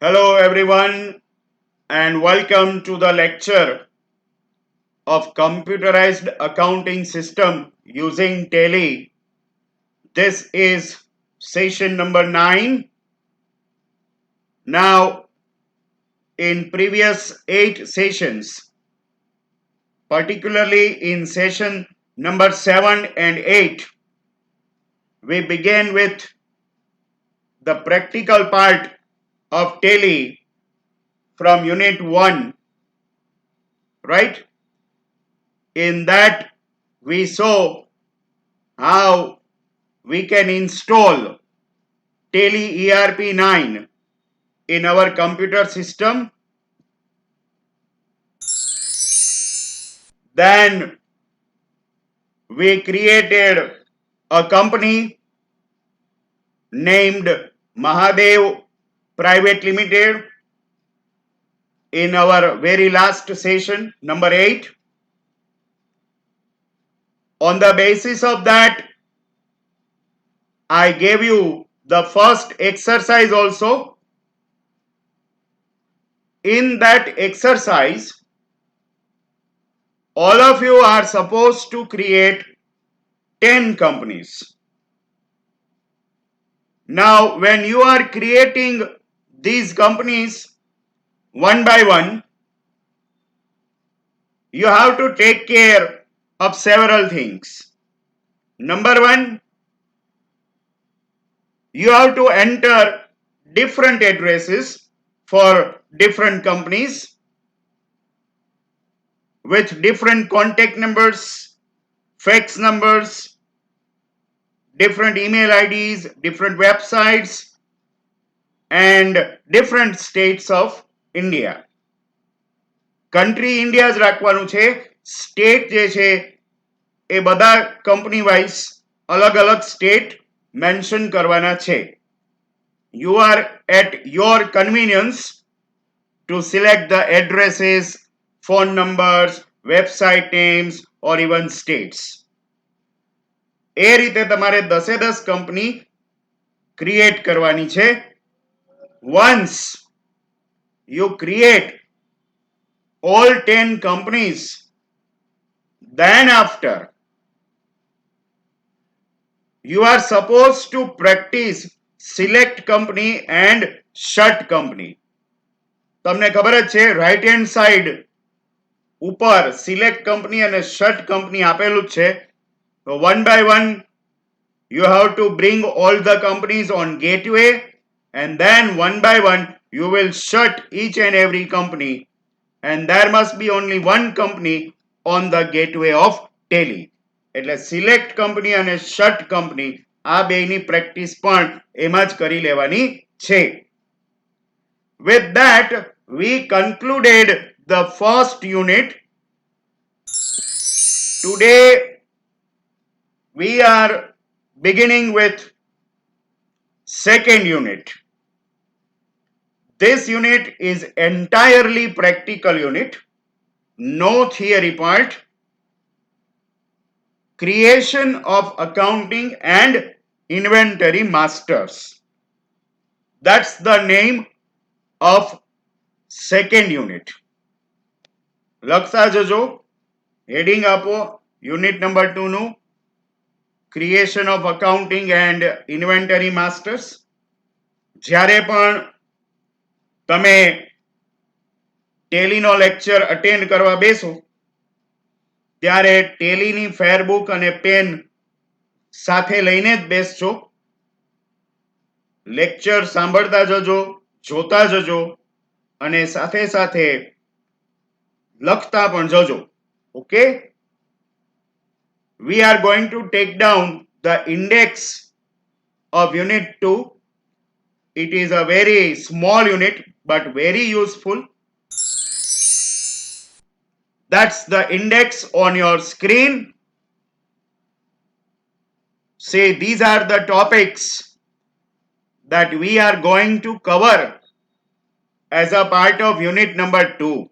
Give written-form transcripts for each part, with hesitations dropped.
Hello, everyone, and welcome to the lecture of computerized accounting system using Tally. This is session number 9. Now, in previous 8 sessions, particularly in session number 7 and 8, we began with the practical part of Tally from unit 1, right? In that, we saw how we can install Tally ERP 9 in our computer system. Then we created a company named Mahadev Private Limited in our very last session, number 8. On the basis of that, I gave you the first exercise also. In that exercise, all of you are supposed to create 10 companies. Now, when you are creating these companies one by one, you have to take care of several things. Number one, you have to enter different addresses for different companies with different contact numbers, fax numbers, different email IDs, different websites, and different states of India. Country India જ રાખવાનું છે. State જે છે એ બધા company wise અલગ અલગ state mention કરવાના છે. You are at your convenience to select the addresses, phone numbers, website names or even states. એ રીતે તમારે 10 કંપની ક્રિએટ કરવાની છે. Once you create all 10 companies, then after you are supposed to practice select company and shut company. તમને ખબર જ છે right hand side ઉપર select company અને શટ કંપની આપેલું જ છે. તો one by one you have to bring all the companies on gateway, and then one by one you will shut each and every company, and there must be only one company on the gateway of Tally. એટલે select company અને shut company આ બેની practice પણ એમાં જ કરી લેવાની છે. With that, we concluded the first unit. Today we are beginning with second unit. This unit is entirely practical unit, no theory part. Creation of accounting and inventory masters. That's the name of second unit. લખતા જજો, heading આપો unit number 2 નું creation of accounting and inventory masters. જ્યારે પણ તમે ટેલીનો lecture attend કરવા બેસો ત્યારે ટેલીની ફેરબુક અને પેન સાથે લઈને જ બેસજો. લેક્ચર સાંભળતા જજો, જોતા જજો અને સાથે સાથે લખતા પણ જજો. Okay? We are going to take down the index of unit 2. It is a very small unit but very useful. That's the index on your screen. Say these are the topics that we are going to cover as a part of unit number 2.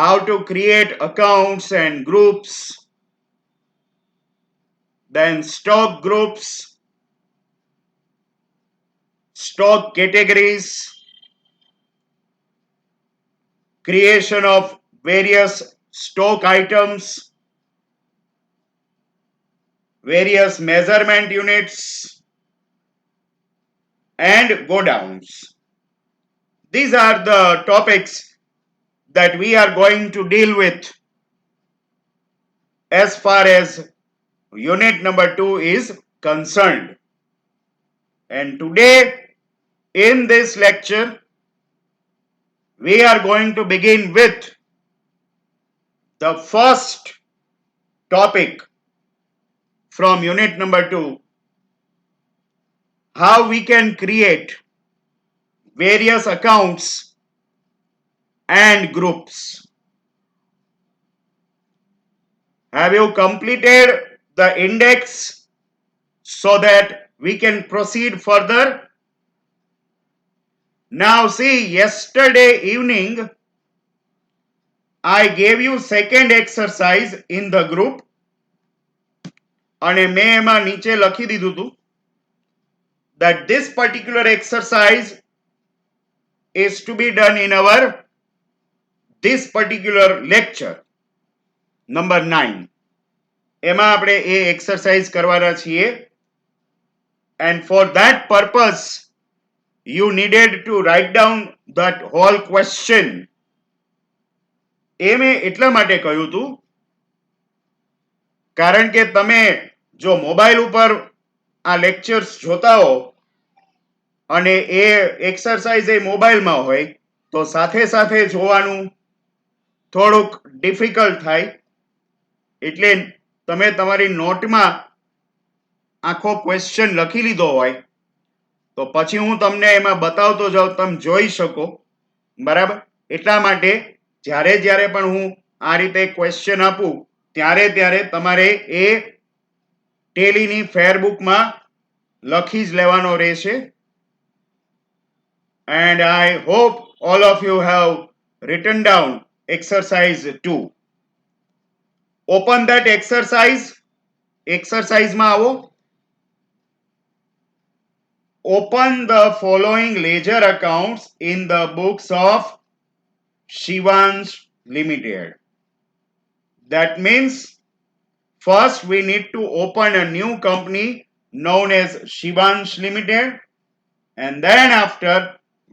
How to create accounts and groups, then stock groups, stock categories, creation of various stock items, various measurement units, and go downs. These are the topics that we are going to deal with as far as unit number 2 is concerned. And today in this lecture, we are going to begin with the first topic from unit number 2, how we can create various accounts and groups. Have you completed the index so that we can proceed further? Now see, yesterday evening I gave you second exercise in the group અને મેં એમાં નીચે લખી દીધું હતું that this particular exercise is to be done in our this particular lecture number 9. એમાં આપણે એ exercise કરવાના છીએ, and for that purpose you needed to write down that whole question. એ મેં એટલા માટે કહ્યું હતું કારણ કે તમે જો મોબાઈલ ઉપર આ લેક્ચર્સ જોતા હો અને એ એક્સરસાઇઝ એ મોબાઈલમાં હોય તો સાથે સાથે જોવાનું થોડુંક ડિફિકલ્ટ થાય, એટલે તમે તમારી નોટમાં આખો ક્વેશ્ચન લખી લીધો હોય તો પછી હું તમને એમાં બતાવતો જાઉં, તમે જોઈ શકો. બરાબર? એટલા માટે જ્યારે જ્યારે પણ હું આ રીતે ક્વેશ્ચન આપું ત્યારે ત્યારે તમારે એ ટેલીની ફેરબુકમાં લખી જ લેવાનો રહેશે. And I hope all of you have written down exercise 2. Open that exercise. Exercise માં આવો. Open the following ledger accounts in the books of Shivansh Limited. That means first we need to open a new company known as Shivansh Limited, and then after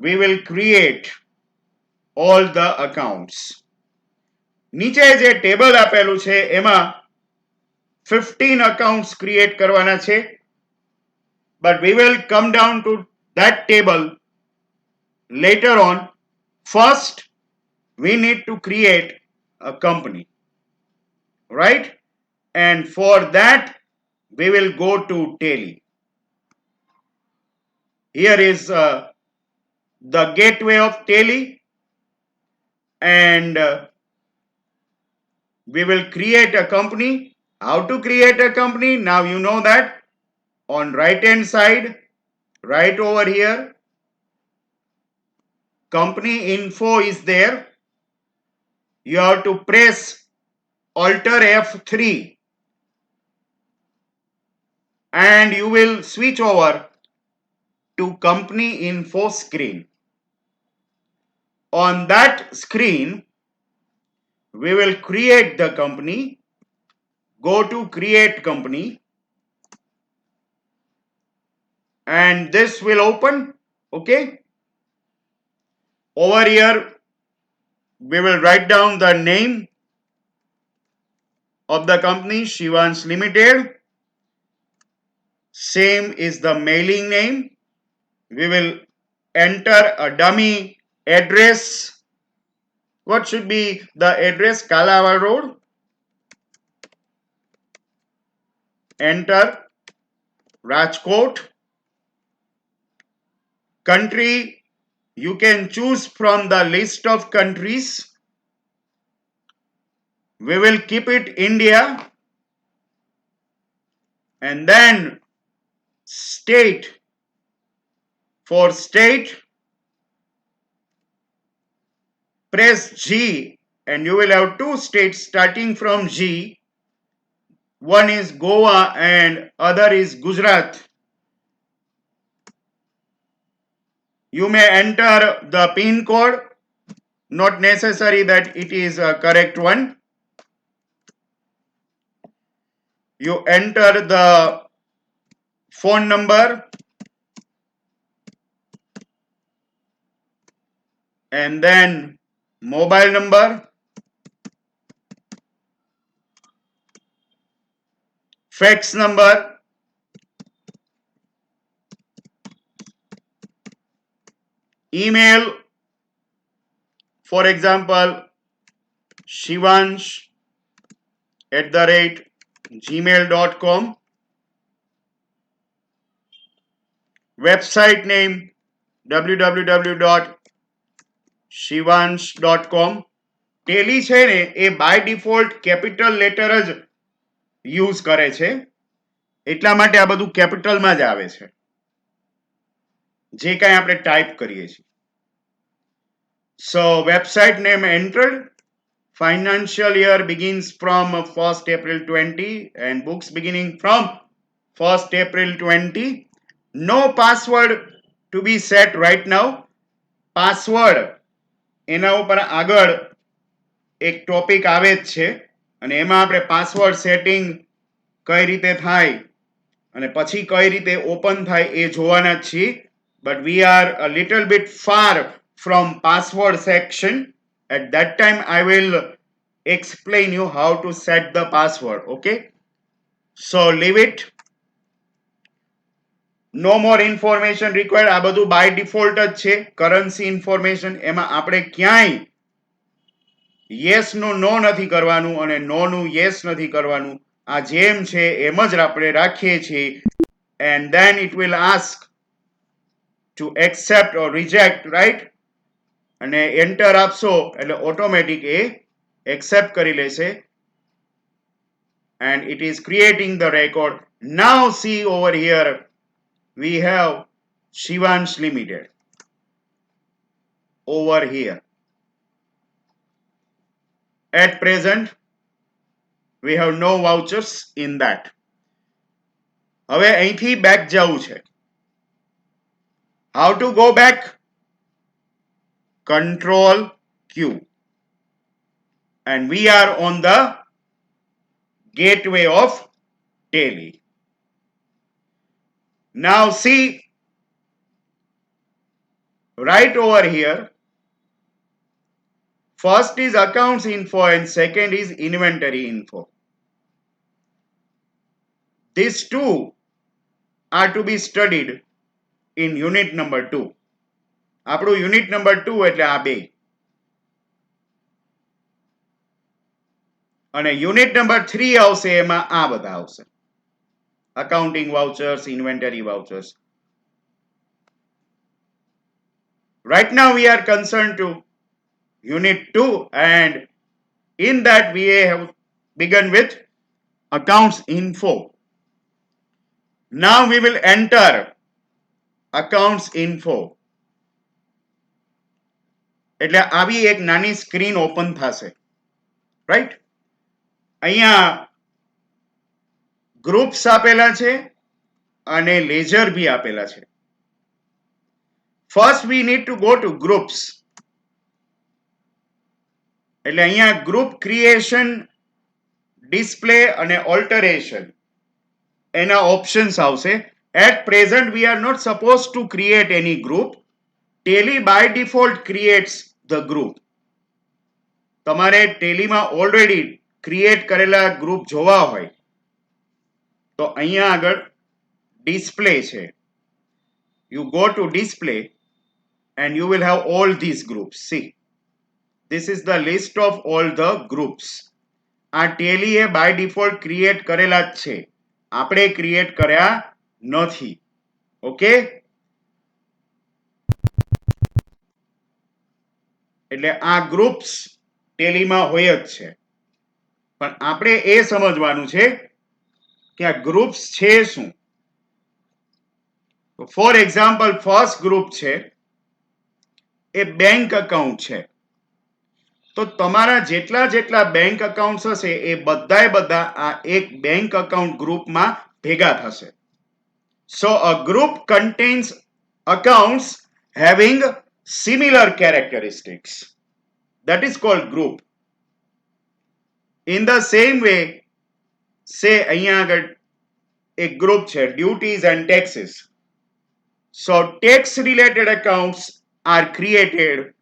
we will create all the accounts. નીચે જે table આપેલું છે એમાં 15 accounts create કરવાના છે, but we will come down to that table later on. First we need to create a company, right? And for that we will go to Tally. Here is the gateway of Tally, and we will create a company. How to create a company? Now you know that on right hand side, right over here, company info is there. You have to press Alt F3 and you will switch over to company info screen. On that screen we will create the company. Go to create company and this will open. Okay, over here we will write down the name of the company, Shivansh Limited. Same is the mailing name. We will enter a dummy address. What should be the address? Kalawar Road. Enter Rajkot. Country, you can choose from the list of countries. We will keep it India. And then state. For state, press G and you will have two states starting from G. One is Goa and other is Gujarat. You may enter the PIN code, not necessary that it is a correct one. You enter the phone number and then mobile number, fax number, email, for example, shivansh@gmail.com, website name www.shivansh.com. Tally છે ને એ by default capital letter જ use કરે છે, એટલા માટે આ બધું કેપિટલમાં જ આવે છે જે કાંઈ આપણે ટાઈપ કરીએ છીએ. So website name entered, financial year begins from 1st April 20 and books beginning from 1st April 20. No password to be set right now. Password એના ઉપર આગળ એક ટોપિક આવે જ છે અને એમાં આપણે પાસવર્ડ સેટિંગ કઈ રીતે થાય અને પછી કઈ રીતે ઓપન થાય એ જોવાના જ છીએ. But we are a little bit far from password section. At that time I will explain you how to set the password. Okay, so leave it. No more information required. આ બધું by default જ છે. currency information એમાં આપણે ક્યાંય yes નું no નથી કરવાનું અને no નું yes નથી કરવાનું. આ જેમ છે એમ જ આપણે રાખીએ છીએ and then it will ask to accept or reject, right? અને enter આપશો એટલે ઓટોમેટિક એ accept કરી લેશે and it is creating the record. Now see over here we have Shivansh Limited over here. At present we have no vouchers in that. હવે અહીંથી back જવું છે. How to go back? Control Q and we are on the gateway of Tally. Now see right over here, first is accounts info and second is inventory info. These two are to be studied in unit number 2. આપણું unit number 2 એટલે આ બે અને unit number 3 આવશે એમાં આ બધા આવશે, accounting vouchers, inventory vouchers. Right now we are concerned to unit 2 and in that we have begun with accounts info. Now we will enter accounts info. એટલે આવી એક નાની સ્ક્રીન ઓપન થશે, રાઈટ? અહીંયા ગ્રુપ્સ આપેલા છે અને લેજર બી આપેલા છે. First we need to go to groups. એટલે અહીંયા group creation, display અને alteration એના options આવશે. At present we are not supposed to create any group. Tally by default creates the group. તમારે ટેલીમાં ઓલરેડી ક્રિએટ કરેલા group જોવા હોય તો અહીંયા આગળ ડિસ્પ્લે છે. You go to display and you will have all these groups. See, this is the list of all the groups. આ Tally A by default create કરેલા જ છે, આપણે create કર્યા નથી. ઓકે, એટલે આ ગ્રુપ્સ ટેલીમાં હોય જ છે પણ આપણે એ સમજવાનું છે કે આ ગ્રુપ્સ છે શું. ફોર એક્ઝામ્પલ ફર્સ્ટ ગ્રુપ છે એ બેંક અકાઉન્ટ છે, તો તમારા જેટલા જેટલા બેંક અકાઉન્ટ્સ હશે એ બધાય બધા આ એક બેંક અકાઉન્ટ ગ્રુપમાં ભેગા થશે. So a group contains accounts having similar characteristics. That is called group. In the same way, say અહીંયા આગળ એક group છે duties and taxes. So tax related accounts are created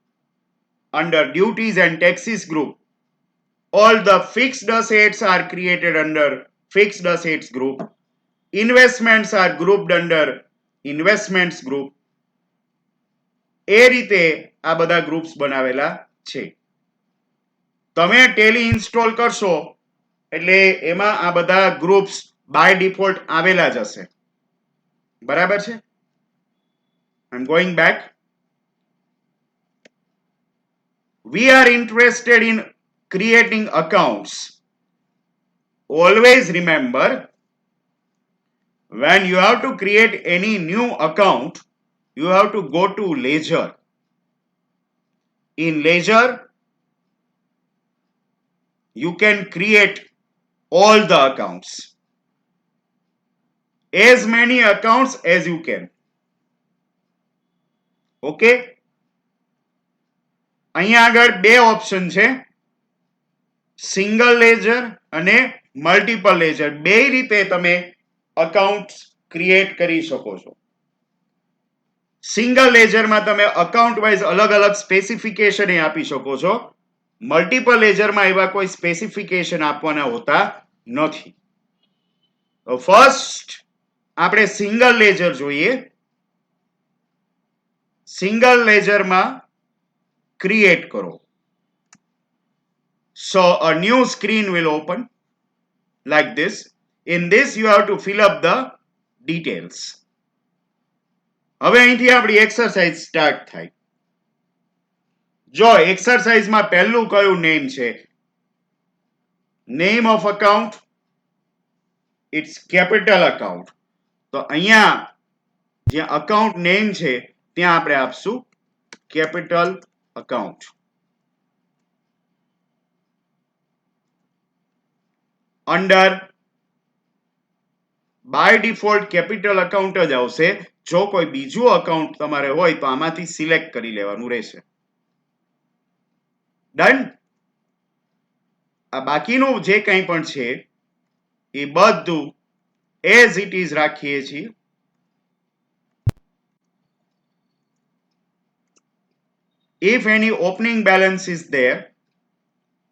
under duties and taxes group. All the fixed assets are created under fixed assets group. Investments are grouped under investments group. એ રીતે આ બધા groups બનાવેલા છે. તમે Tally install કરશો એટલે એમાં આ બધા ગ્રુપ્સ બાય ડિફોલ્ટ આવેલા જ હશે. બરાબર છે? I'm going back. We are interested in creating accounts. Always remember, when you have to create any new account, you have to go to ledger. In ledger, you can create all the accounts. As many accounts as you can. Okay? અહીંયા આગળ બે option છે, single ledger અને multiple ledger. બે રીતે તમે account create કરી શકો છો. સિંગલ લેજરમાં તમે અકાઉન્ટ વાઇઝ અલગ અલગ સ્પેસિફિકેશન આપી શકો છો. મલ્ટિપલ લેજરમાં એવા કોઈ સ્પેસિફિકેશન આપવાના હોતા નથી. તો ફર્સ્ટ આપણે સિંગલ લેજર જોઈએ. સિંગલ લેજરમાં create karo. So a new screen will open like this. In this you have to fill up the details. હવે અહીંથી આપણી એક્સરસાઇઝ સ્ટાર્ટ થાય. જો એક્સરસાઇઝમાં પહેલું કયું નેમ છે? Name of account, it's capital account. તો અહીંયા જે અકાઉન્ટ નેમ છે ત્યાં આપણે આપશું capital account. Under by default capital account જ આવશે. જો કોઈ બીજું અકાઉન્ટ તમારે હોય તો આમાંથી સિલેક્ટ કરી લેવાનું રહેશે. ડન. આ બાકીનું જે કંઈ પણ છે એ બધું એઝ ઇટ ઇઝ રાખીએ છીએ. If any opening balance is there,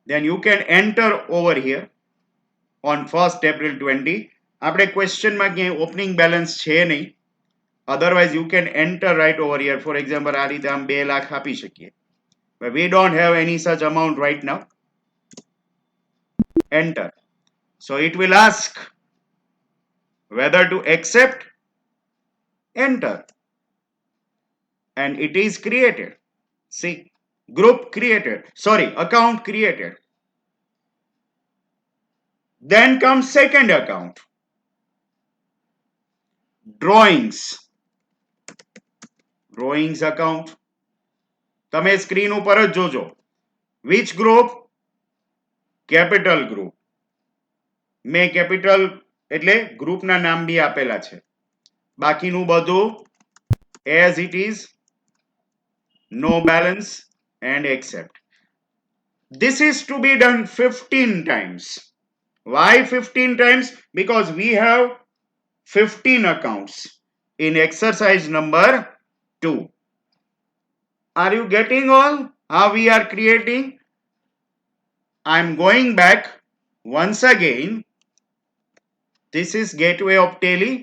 then you can enter over here on 1st April 20. આપણે ક્વેશ્ચનમાં ક્યાંય ઓપનિંગ બેલેન્સ છે નહીં. Otherwise you can enter right over here. For example આ રીતે આમ 2 લાખ આપી શકીએ. But we don't have any such amount right now. Enter. So it will ask whether to accept. Enter. And it is created. See, group created. Sorry, account created. Then comes second account. Drawings. Drawings account. તમે screen ઉપર જ જોજો. Which group? Capital group. મેં capital એટલે ગ્રુપના નામ બી આપેલા છે. બાકીનું બધું as it is. No balance and accept. This is to be done 15 times. Why 15 times? Because we have 15 accounts in exercise number 2. Are you getting all how we are creating? I am going back once again. This is gateway of Tally.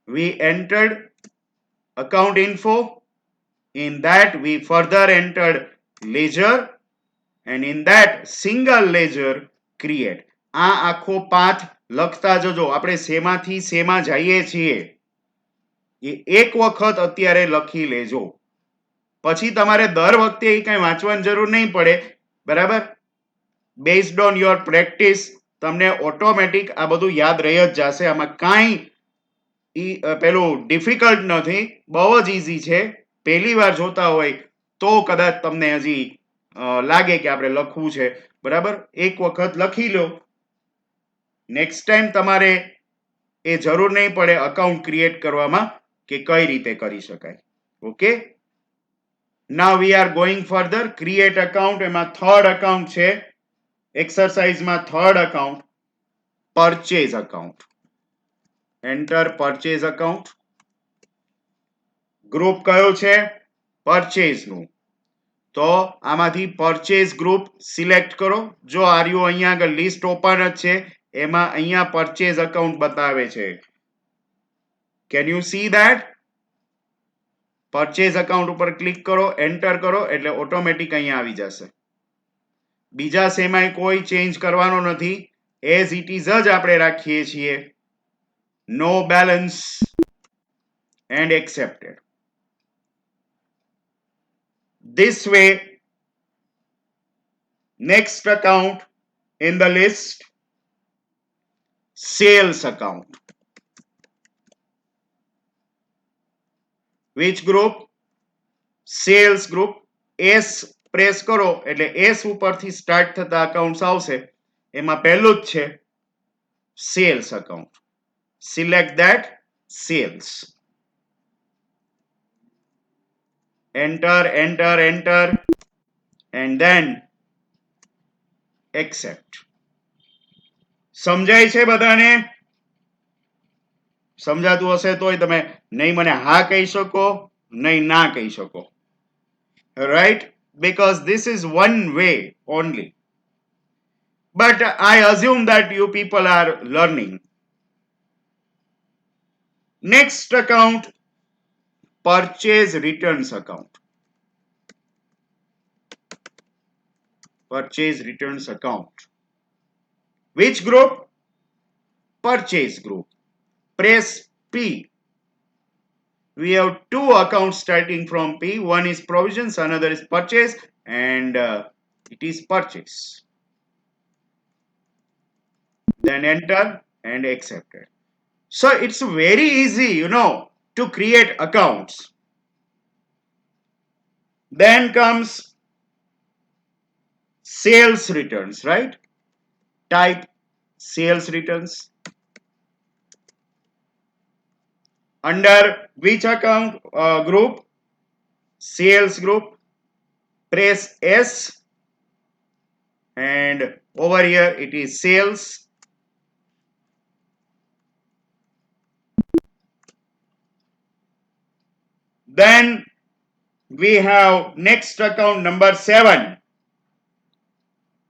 We entered account info. In that we further entered ledger, and in that single ledger create. આ આખો path લખતા જજો. આપણે શેમાંથી શેમાં જઈએ છીએ એ એક વખત અત્યારે લખી લેજો. પછી તમારે દર વખતે એ કઈ વાંચવાની જરૂર નહીં પડે. બરાબર? બેઝડ ઓન યોર પ્રેક્ટિસ તમને ઓટોમેટિક આ બધું યાદ રહી જ જશે. આમાં કાંઈ પેલું ડિફિકલ્ટ નથી, બહુ જ ઈઝી છે. પહેલી વાર જોતા હોય તો કદાચ તમને હજી લાગે કે આપણે લખવું છે. બરાબર? એક વખત લખી લો. નેક્સ્ટ ટાઈમ તમારે એ જરૂર નહીં પડે અકાઉન્ટ ક્રિએટ કરવામાં કે કઈ રીતે કરી શકાય. Okay, now we are going further. Create account, એમાં third account છે exercise માં third account, purchase account. Enter purchase account. Group કયો છે? પરચેઝ નું. તો આમાંથી પરચેઝ ગ્રુપ સિલેક્ટ કરો. જો આર્યુ અહીંયા આગળ લિસ્ટ ઓપન જ છે, એમાં અહીંયા પરચેઝ અકાઉન્ટ બતાવે છે. Can you C that? Purchase account ઉપર ક્લિક કરો, એન્ટર કરો એટલે ઓટોમેટિક અહીંયા આવી જશે. બીજા સેમાય કોઈ ચેન્જ કરવાનો નથી, એઝ ઇટ ઇઝ જ આપણે રાખીએ છીએ. નો balance and accepted. This way, next account in the list, sales account. Which group? Sales group. S press કરો એટલે S ઉપરથી સ્ટાર્ટ થતા અકાઉન્ટ્સ આવશે. એમાં પહેલું જ છે sales account. Select that, sales. Enter, enter, enter, and then accept. સમજાય છે બધાને? સમજાતું હશે તોય તમે નહીં મને હા કહી શકો, નહીં ના કહી શકો. Right? Because this is one way only. But I assume that you people are learning. Next account, purchase returns account. Purchase returns account. Which group? Purchase group. Press P. We have two accounts starting from P. One is provisions, another is purchase, and it is purchase. Then enter and accept it. So it's very easy, to create accounts. Then comes sales returns, right? Type sales returns. Under which account group? Sales group. Press S, and over here it is sales. Then we have next account number 7,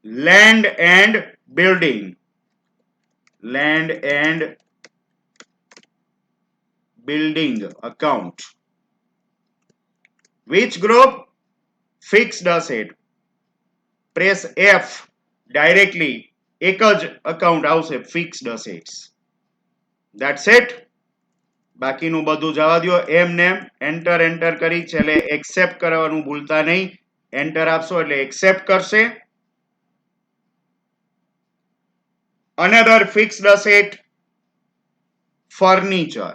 land and building. Land and building account. Which group? Fixed asset. Press F, directly એક જ account આવશે, fixed assets. That's it. બાકીનું બધું જવા દો એમને. Enter enter કરી છેલ્લે એક્સેપ્ટ કરવાનું ભૂલતા નહીં. એન્ટર આપશો એટલે એક્સેપ્ટ કરશે. Another fixed asset, furniture.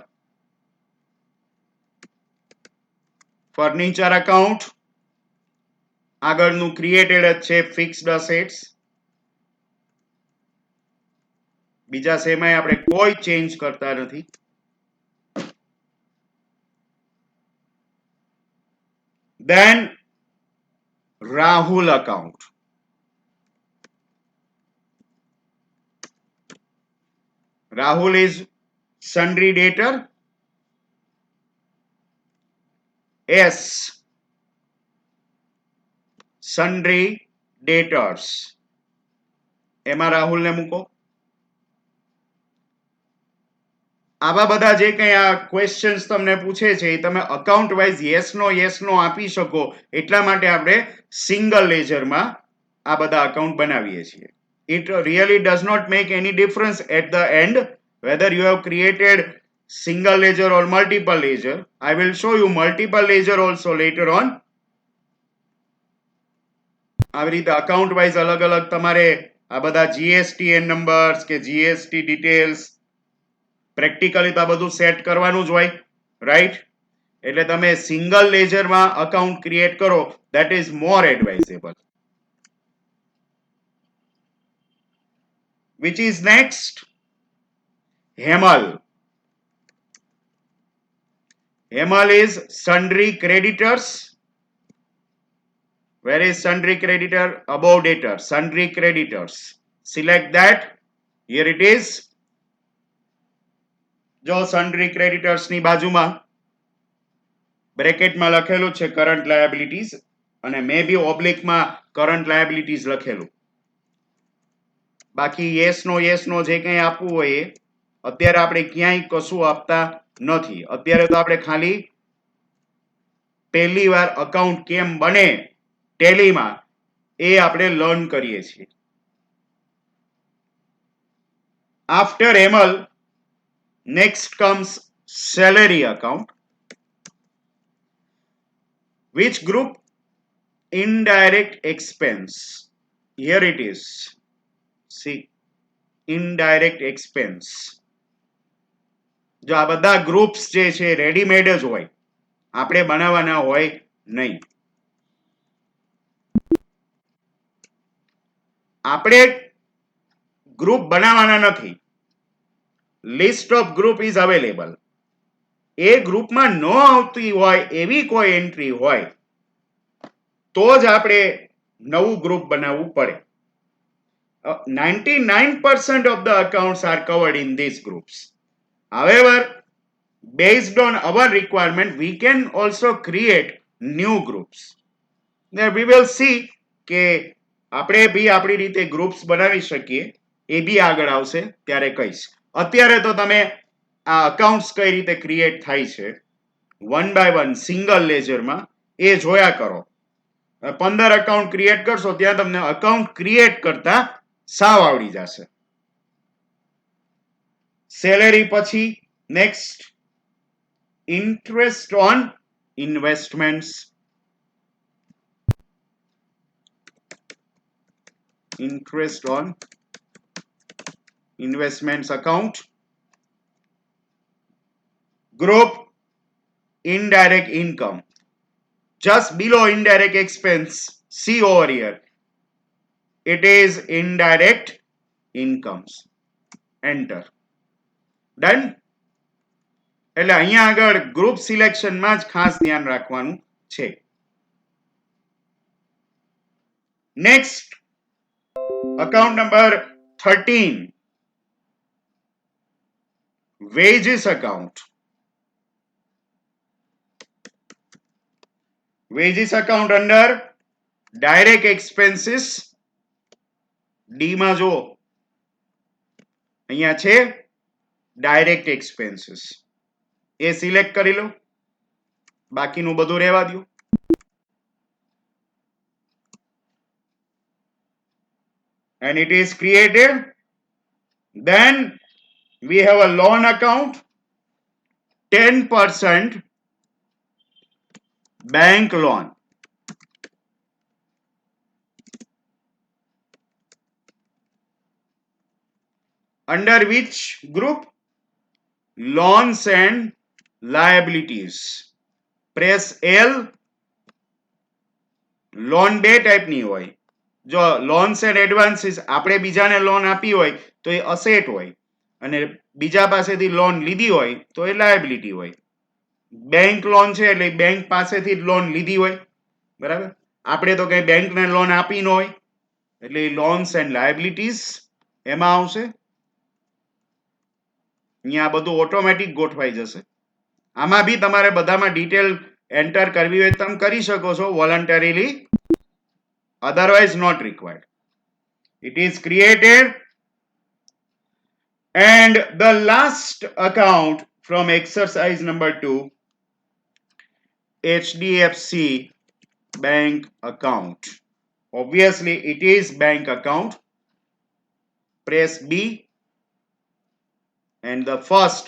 Furniture account આગળનું ક્રિએટેડ જ છે, ફિક્સ્ડ અસેટ્સ. બીજા સેમાય આપણે કોઈ ચેન્જ કરતા નથી. Then Rahul account. Rahul is sundry debtor. S, sundry debtors. એમાં રાહુલને મૂકો. આવા બધા જે કંઈ આ ક્વેશ્ચન્સ તમને પૂછે છે એ તમે અકાઉન્ટ વાઇઝ યસ નો આપી શકો, એટલા માટે આપણે સિંગલ લેજરમાં આ બધા અકાઉન્ટ બનાવીએ છીએ. It really does not make any difference at the end whether you have created single ledger or multiple ledger. I will show you multiple ledger also later on. આવી રીતે અકાઉન્ટ વાઇઝ અલગ અલગ તમારે આ બધા GSTN numbers કે GST details practically તો આ બધું સેટ કરવાનું જ હોય, રાઈટ? એટલે તમે સિંગલ લેજરમાં અકાઉન્ટ ક્રિએટ કરો, that is more advisable. Which is next? Hemal. Hemal is sundry creditors. Where is sundry creditor? Above debtor, sundry creditors. Select that. Here it is. જો sundry creditors ની બાજુમાં બ્રેકેટમાં લખેલું છે current liabilities અને મે બી ઓબ્લિકમાં current liabilities લખેલું. બાકી yes no જે કંઈ આપવું હોય એ અત્યારે આપણે ક્યાંય કશું આપતા નથી. અત્યારે તો આપણે ખાલી પહેલી વાર અકાઉન્ટ કેમ બને ટેલીમાં એ આપણે લર્ન કરીએ છીએ. After Hemal, next comes salary account. Which group? Indirect expense. Here it is. See, indirect expense. જો આ બધા ગ્રુપ્સ જે છે રેડીમેડ જ હોય, આપણે બનાવવાના હોય નહીં. આપણે ગ્રુપ બનાવવાના નથી. List of group is available. એ ગ્રુપમાં ન આવતી હોય એવી કોઈ એન્ટ્રી હોય તો જ આપણે નવું ગ્રુપ બનાવવું પડે. 99% of the accounts are covered in these groups. However, based on our requirement, we can also create new groups. There we will see કે આપણે બી આપણી રીતે ગ્રુપ્સ બનાવી શકીએ. એ બી આગળ આવશે ત્યારે કહીશ. અત્યારે તો તમે આ અકાઉન્ટ્સ કઈ રીતે ક્રિએટ થાય છે 1 by 1 સિંગલ લેજરમાં એ જોયા કરો. 15 અકાઉન્ટ ક્રિએટ કરશો ત્યાં તમને અકાઉન્ટ ક્રિએટ કરતા સાવ આવડી જશે. સેલેરી પછી next interest on investments. Interest on investments account. Group indirect income. Just below indirect expense, see over here. It is indirect incomes. Enter. Done. એટલે અહીંયા આગળ ગ્રુપ સિલેક્શનમાં જ ખાસ ધ્યાન રાખવાનું છે. Next account number 13, wages account. Wages account under direct expenses. D માં જો અહીંયા છે direct expenses. એ સિલેક્ટ કરી લો. બાકીનું બધું રહેવા દો. And it is created. Then we have a loan account, 10% bank loan. Under which group? Loans and liabilities. Press L. Loan બે ટાઈપની હોય. જો લોન્સ એન્ડ એડવાન્સીસ આપણે બીજાને લોન આપી હોય તો એ અસેટ હોય અને બીજા પાસેથી લોન લીધી હોય તો એ લાયબિલિટી હોય. બેંક લોન છે એટલે બેંક પાસેથી લોન લીધી હોય, બરાબર. આપણે તો કઈ બેંકને લોન આપી ન હોય એટલે લોન્સ એન્ડ લાયબિલિટીઝ એમાં આવશે. અહીંયા બધું ઓટોમેટિક ગોઠવાઈ જશે. આમાં બી તમારે બધામાં ડિટેલ એન્ટર કરવી હોય તમે કરી શકો છો વોલન્ટરીલી. Otherwise not required. It is created. And the last account from exercise number 2, HDFC bank account. Obviously it is bank account. Press B and the first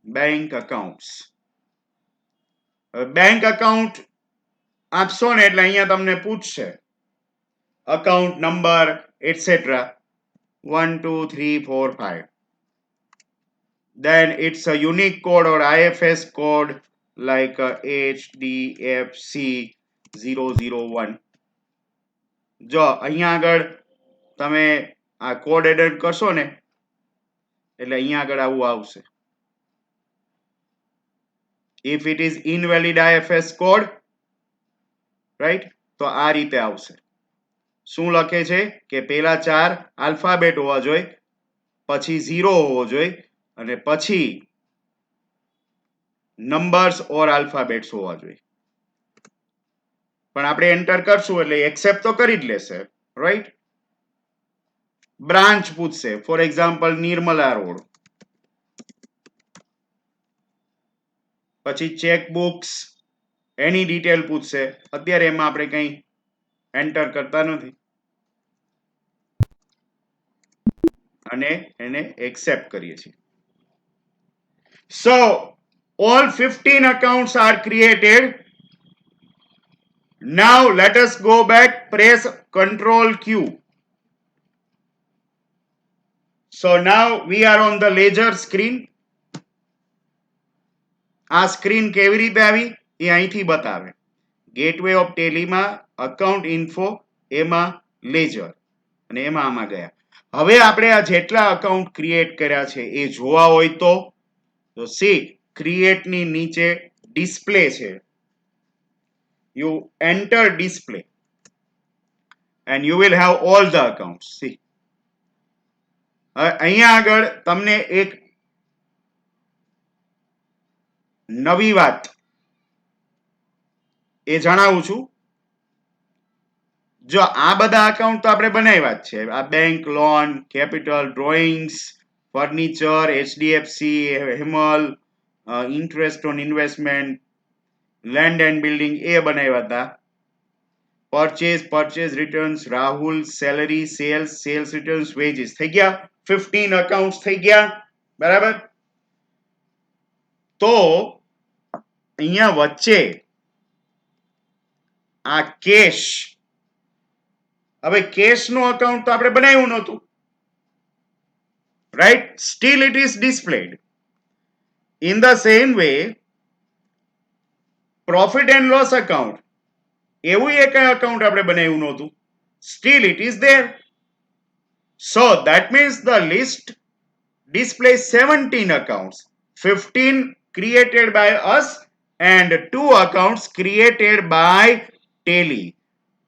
bank accounts. Bank account આપશો ને એટલે અહીંયા તમને પૂછશે account number, etc. 1, 2, 3, 4, 5. Then it's a unique code or IFS code like HDFC 001. જો અહીંયા આગળ તમે આ કોડ એડિટ કરશો ને એટલે અહીંયા આગળ આવું આવશે. If it is invalid IFS code, right, તો આ રીતે આવશે. શું લખે છે કે પેલા 4 આલ્ફાબેટ હોવા જોઈએ, પછી 0 હોવો જોઈએ અને પછી નંબર્સ ઓર આલ્ફાબેટ્સ હોવા જોઈએ. પણ આપણે એન્ટર કરશું એટલે એક્સેપ્ટ તો કરી જ લેશે, રાઈટ. બ્રાન્ચ પૂછશે, ફોર એક્ઝામ્પલ નિર્મલા રોડ. પછી ચેકબુક્સ એની ડિટેલ પૂછશે. અત્યારે એમાં આપણે કંઈ એન્ટર કરતા નથી અને એને એક્સેપ્ટ કરીએ છીએ. So all 15 accounts are created. Now let us go back, press Ctrl Q. So now we are on the ledger screen. આ સ્ક્રીન કેવી રીતે આવી એ અહીંથી બતાવે. ગેટવે ઓફ ટેલીમાં અકાઉન્ટ ઇન્ફો, એમાં લેજર અને એમાં આમાં ગયા. હવે આપણે આ જેટલા અકાઉન્ટ ક્રિએટ કર્યા છે એ જોવા હોય તો સી ક્રિએટ ની નીચે ડિસ્પ્લે છે. You enter display and you will have all the accounts. See, અહીંયા આગળ તમને એક નવી વાત એ જણાવું છું. જો આ બધા અકાઉન્ટ તો આપણે બનાવ્યા જ છે. આ bank loan, capital, drawings, furniture, HDFC, Hemal, interest on investment, land and building એ બનાવ્યા હતા. Purchase returns, Rahul, salary, sales returns, wages થઈ ગયા. 15 અકાઉન્ટ્સ થઈ ગયા, બરાબર. તો અહીંયા વચ્ચે આ કેશ, હવે કેશ નું અકાઉન્ટ તો આપણે બનાવ્યું નહોતું, right? Still it is displayed. In the same way, profit and loss account, એવું એક અકાઉન્ટ આપણે બનાવ્યું નહોતું, still it is there. So that means the list displays 17 accounts, 15 created by us and 2 accounts created by Tally.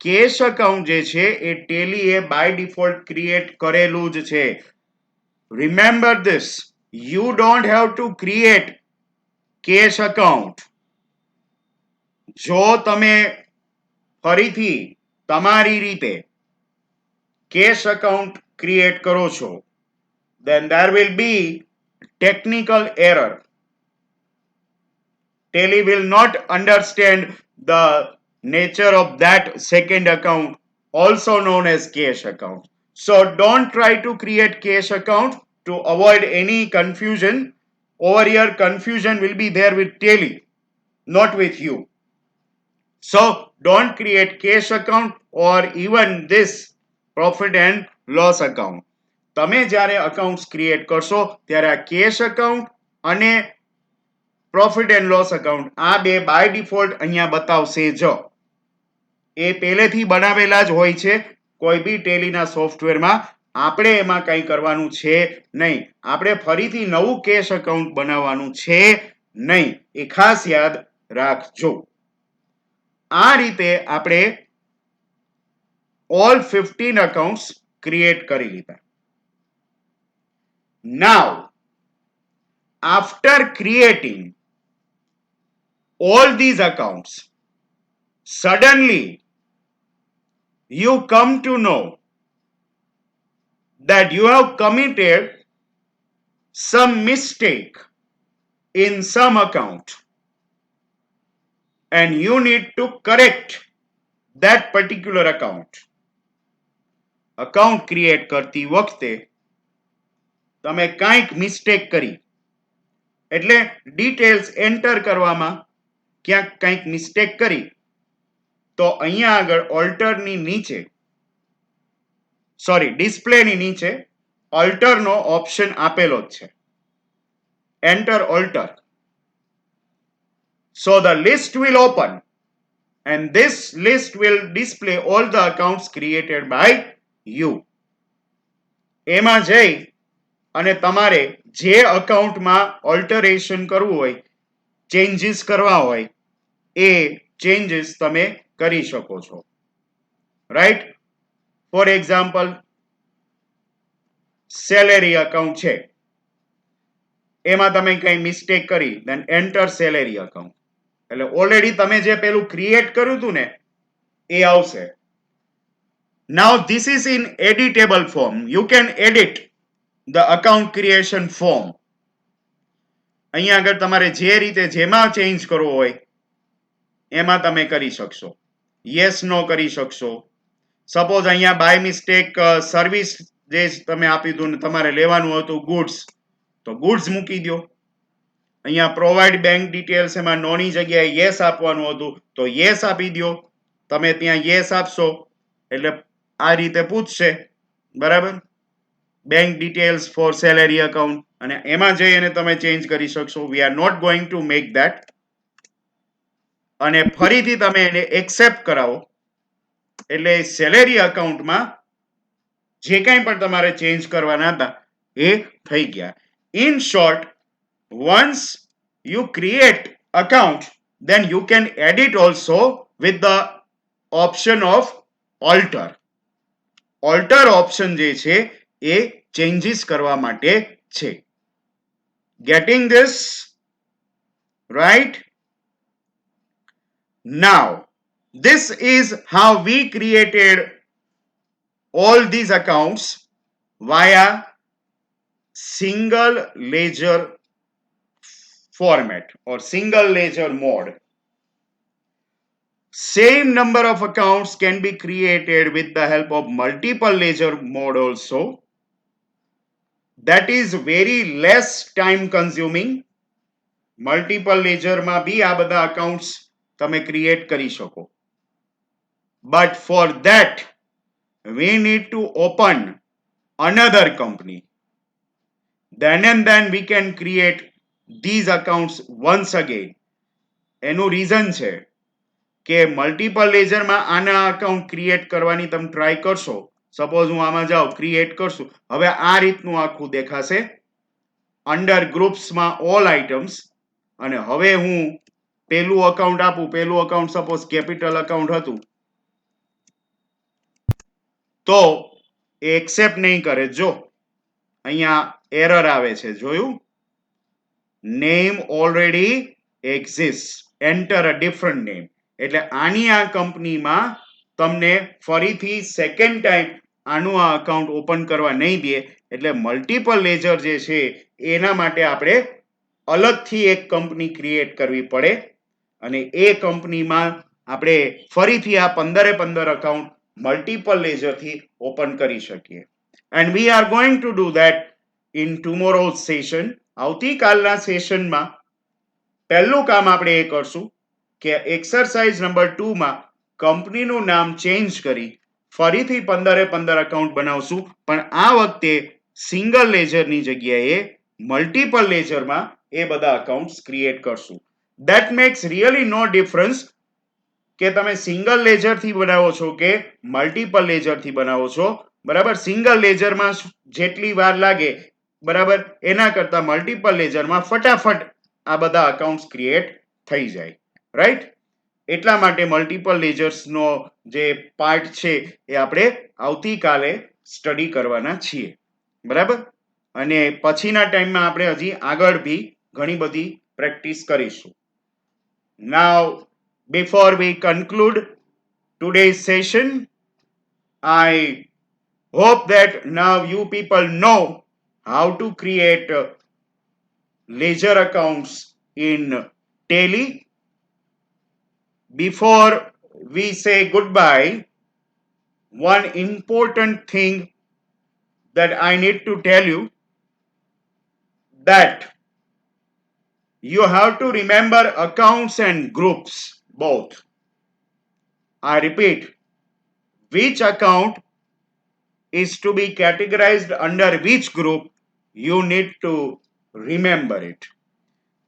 Cash account જે છે એ Tally એ by default create કરેલું જ છે. Remember this, you don't have to create cash account. જો તમે ફરીથી તમારી રીતે કેશ અકાઉન્ટ ક્રિએટ કરો છો, then there will be technical error. Tally will not understand the nature of that second account, also known as cash account. So don't try to create cash account to avoid any confusion. Over here confusion will be there with Tally, not with you. So don't create cash account or even this profit and loss account. તમે જ્યારે accounts create કરશો ત્યારે આ cash account અને profit and loss account આ બે by default અહીંયા બતાવશે જ. એ પહેલેથી બનાવેલા જ હોય છે કોઈ બી ટેલીના સોફ્ટવેરમાં. આપણે એમાં કંઈ કરવાનું છે નહીં. આપણે ફરીથી નવું કેશ અકાઉન્ટ બનાવવાનું છે નહીં, એ ખાસ યાદ રાખજો. આ રીતે આપણે all 15 accounts ક્રિએટ કરી લીધા. Now after creating all these accounts, suddenly you come to know that you have committed some mistake in some account and you need to correct that particular account. Account create કરતી વખતે તમે કંઈક mistake કરી, એટલે details enter કરવામાં ક્યાંક કંઈક mistake કરી, તો અહીંયા આગળ ઓલ્ટરની નીચે, સોરી ડિસ્પ્લેની નીચે ઓલ્ટરનો ઓપ્શન આપેલો જ છે, enter alter. So the list will open and this list will display all the accounts created by you. એમાં જઈ અને તમારે જે અકાઉન્ટમાં ઓલ્ટરેશન કરવું હોય, ચેન્જીસ કરવા હોય એ ચેન્જીસ તમે કરી શકો છો, right? For example, salary account છે, એમાં તમે કઈ મિસ્ટેક કરી, દેન એન્ટર સેલેરી અકાઉન્ટ, એટલે ઓલરેડી તમે જે પેલું ક્રિએટ કર્યું હતું ને એ આવશે. Now this is in editable form. You can edit the account creation form. અહીંયા આગળ તમારે જે રીતે જેમાં ચેન્જ કરવો હોય એમાં તમે કરી શકશો. યસ નો કરી શકશો. સપોઝ અહીંયા બાય મિસ્ટેક સર્વિસ જે તમે આપ્યું હતું ને તમારે લેવાનું હતું ગુડ્સ, તો ગુડ્સ મૂકી દો. અહીંયા પ્રોવાઈડ બેંક ડિટેલ્સ, એમાં નોની જગ્યાએ યસ આપવાનું હતું તો યસ આપી દો. તમે ત્યાં યસ આપશો એટલે આ રીતે પૂછશે, બરાબર? Bank details for salary account, અને એમાં જઈ અને તમે ચેન્જ કરી શકશો. We are not going to make that. અને ફરીથી તમે એને એક્સેપ્ટ કરાવો એટલે સેલેરી અકાઉન્ટમાં જે કંઈ પણ તમારે ચેન્જ કરવાના હતા એ થઈ ગયા. In short, once you create account, then you can edit also with the option of alter. Alter option જે છે એ ચેન્જીસ કરવા માટે છે. Getting this right? Now, this is how we created all these accounts via single ledger format or single ledger mode. Same number of accounts can be created with the help of multiple ledger mode also. That is very less time consuming. Multiple ledger માં બી આ બધા accounts તમે create કરી શકો. But for that, we need to open another company. Then and then we can create these accounts once again. એનું reason છે કે multiple લેજરમાં આના અકાઉન્ટ ક્રિએટ કરવાની તમે ટ્રાય કરશો. સપોઝ હું આમાં જાઉં, ક્રિએટ કરશું, હવે આ રીતનું આખું દેખાશે અંડર ગ્રુપ્સમાં ઓલ આઇટમ્સ. અને હવે હું પેલું અકાઉન્ટ આપું, પેલું અકાઉન્ટ સપોઝ કેપિટલ અકાઉન્ટ હતું, તો એ એક્સેપ્ટ નહીં કરે. જો અહીંયા એરર આવે છે, જોયું? નેમ ઓલરેડી એક્ઝિસ્ટ, એન્ટર અ ડિફરન્ટ નેમ. એટલે આની આ કંપનીમાં તમને ફરીથી સેકન્ડ ટાઈમ આનું આ અકાઉન્ટ ઓપન કરવા નહીં દે. એટલે મલ્ટિપલ લેજર જે છે એના માટે આપણે અલગથી એક કંપની ક્રિએટ કરવી પડે અને એ કંપનીમાં આપણે ફરીથી આ 15 અકાઉન્ટ મલ્ટિપલ લેજરથી ઓપન કરી શકીએ. And we are going to do that in tomorrow's session. આવતીકાલના સેશનમાં પહેલું કામ આપણે એ કરશું કે એક્સરસાઇઝ નંબર 2 માં કંપનીનું નામ ચેન્જ કરી ફરીથી 15 અકાઉન્ટ બનાવશું, પણ આ વખતે સિંગલ લેજરની જગ્યાએ મલ્ટિપલ લેજરમાં એ બધા અકાઉન્ટ્સ ક્રિએટ કરશું. That makes really no difference કે તમે સિંગલ લેજરથી બનાવો છો કે મલ્ટિપલ લેજરથી બનાવો છો, બરાબર? સિંગલ લેજરમાં જેટલી વાર લાગે, બરાબર, એના કરતા મલ્ટિપલ લેજરમાં ફટાફટ આ બધા અકાઉન્ટ્સ ક્રિએટ થઈ જાય, રાઈટ? એટલા માટે મલ્ટિપલ લેજર્સનો જે પાર્ટ છે એ આપણે આવતીકાલે સ્ટડી કરવાના છીએ, બરાબર? અને પછીના ટાઈમમાં આપણે હજી આગળ બી ઘણી બધી પ્રેક્ટિસ કરીશું. Now, before we conclude today's session, I hope that now you people know how to create ledger accounts in Tally. Before we say goodbye, one important thing that I need to tell you, that you have to remember accounts and groups both. I repeat, which account is to be categorized under which group, you need to remember it.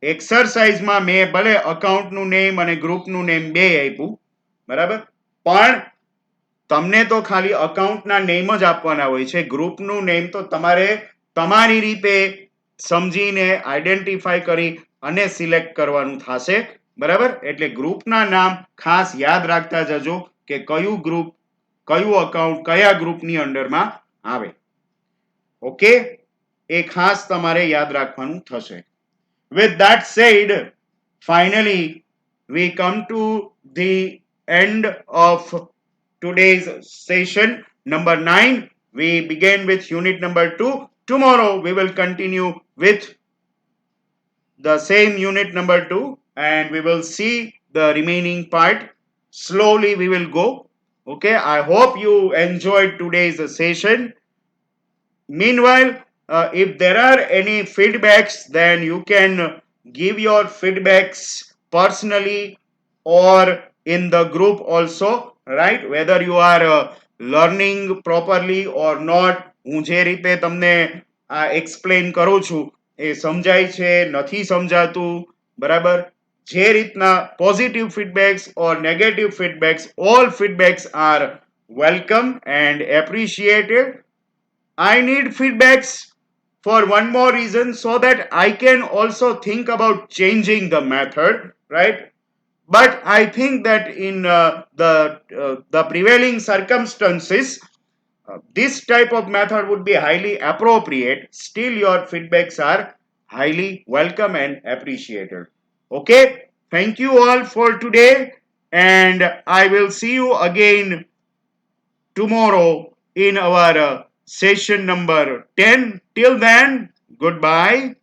એક્સરસાઇઝમાં મેં ભલે અકાઉન્ટનું name અને ગ્રુપનું name બે આપ્યું, બરાબર, પણ તમને તો ખાલી અકાઉન્ટના નેમ જ આપવાના હોય છે. ગ્રુપનું નેમ તો તમારે તમારી રીતે સમજીને આઈડેન્ટિફાઈ કરી અને સિલેક્ટ કરવાનું થશે. બરાબર, એટલે ગ્રુપના નામ ખાસ યાદ રાખતા જજો કે કયું ગ્રુપ, કયું અકાઉન્ટ કયા ગ્રુપની અંડરમાં આવે. ઓકે, એ ખાસ તમારે યાદ રાખવાનું થશે. With that said, finally we come to the end of today's session number 9. We begin with unit number 2. Tomorrow we will continue with the same unit number 2 and we will see the remaining part. Slowly we will go. Okay, I hope you enjoyed today's session. Meanwhile, if there are any feedbacks, then you can give your feedbacks personally or in the group also, right? Whether you are learning properly or not. હું જે રીતે તમને explain કરું છું એ સમજાય છે નથી સમજાતું, બરાબર? જે રીતના positive feedbacks or negative feedbacks, all feedbacks are welcome and appreciated. I need feedbacks for one more reason, so that I can also think about changing the method, right? But I think that in the prevailing circumstances, this type of method would be highly appropriate. Still, your feedbacks are highly welcome and appreciated. Okay, thank you all for today, and I will see you again tomorrow in our session number 10. Till then, goodbye.